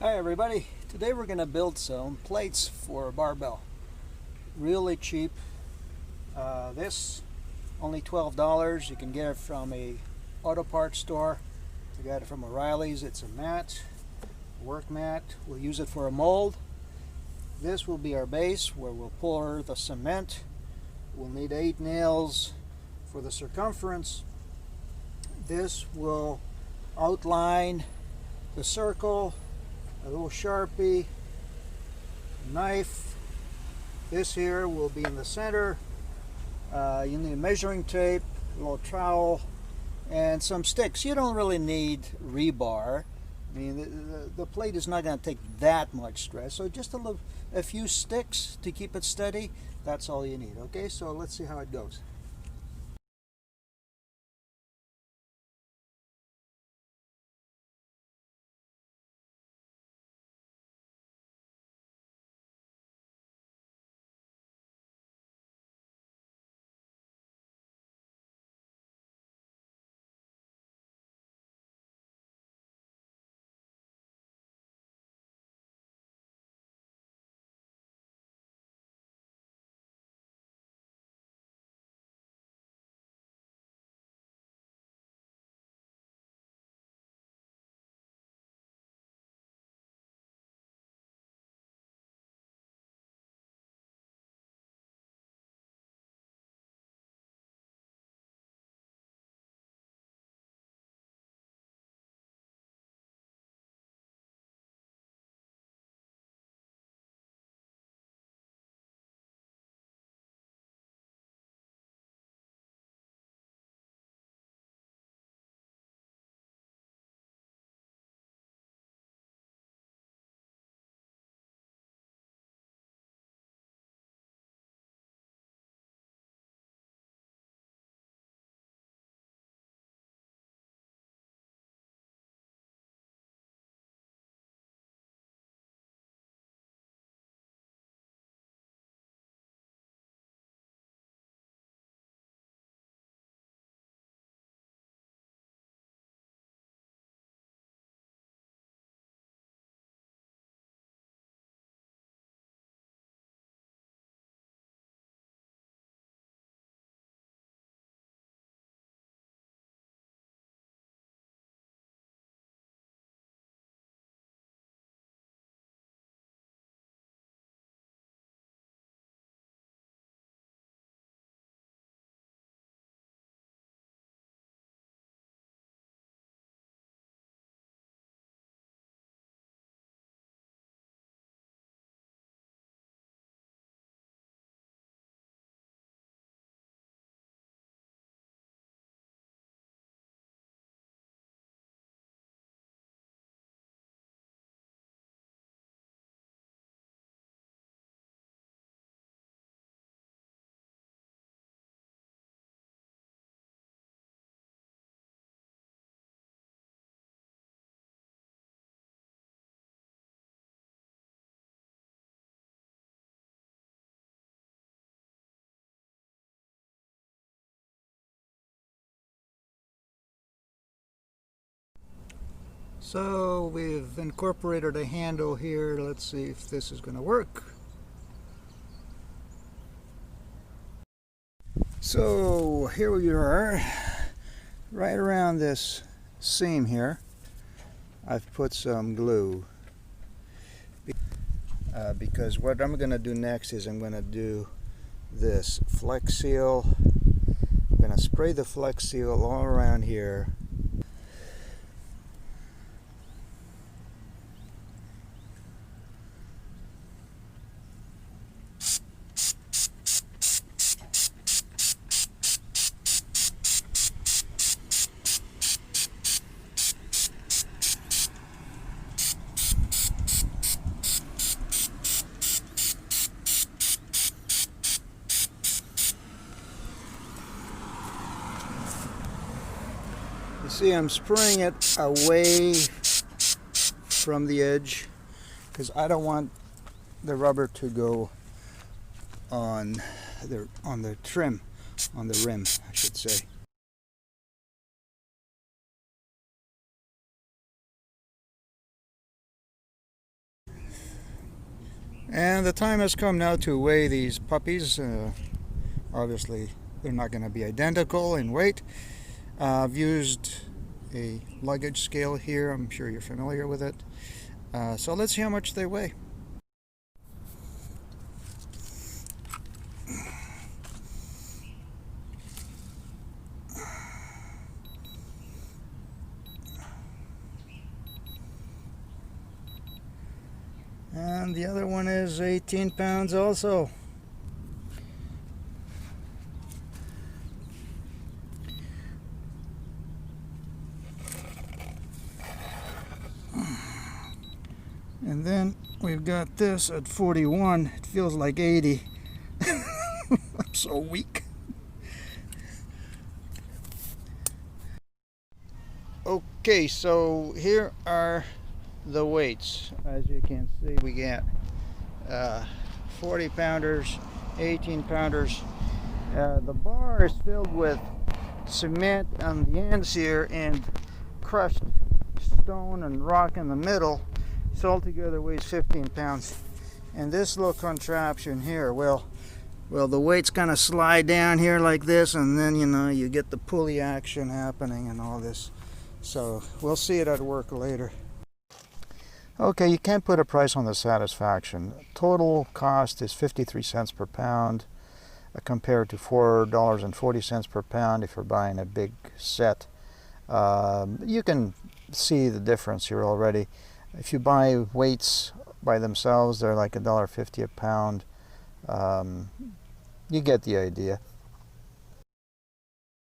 Hi everybody, today we're going to build some plates for a barbell. Really cheap. This only $12. You can get it from a auto parts store. I got it from O'Reilly's. It's a mat, work mat. We'll use it for a mold. This will be our base where we'll pour the cement. We'll need 8 nails for the circumference. This will outline the circle. A little Sharpie, knife. This here will be in the center. You need measuring tape, a little trowel, and some sticks. You don't really need rebar. I mean, the plate is not going to take that much stress. So just a few sticks to keep it steady. That's all you need. Okay, so let's see how it goes. So we've incorporated a handle here. Let's see if this is going to work. So here we are, right around this seam here. I've put some glue because what I'm going to do next is I'm going to do this Flex Seal. I'm going to spray the Flex Seal all around here. You see I'm spraying it away from the edge because I don't want the rubber to go on the trim, on the rim I should say. And the time has come now to weigh these puppies. Obviously, they're not going to be identical in weight. I've used a luggage scale here. I'm sure you're familiar with it. So let's see how much they weigh. And the other one is 18 pounds also. And then we've got this at 41. It feels like 80. I'm so weak. Okay, so here are the weights. As you can see, we got 40 pounders, 18 pounders. The bar is filled with cement on the ends here and crushed stone and rock in the middle. So altogether weighs 15 pounds. And this little contraption here, well, the weights kind of slide down here like this, and then you get the pulley action happening and all this. So we'll see it at work later. Okay, you can't put a price on the Satisfaction. Total cost is 53 cents per pound, compared to $4.40 per pound if you're buying a big set. You can see the difference here already. If you buy weights by themselves, they're like $1.50 a pound. You get the idea.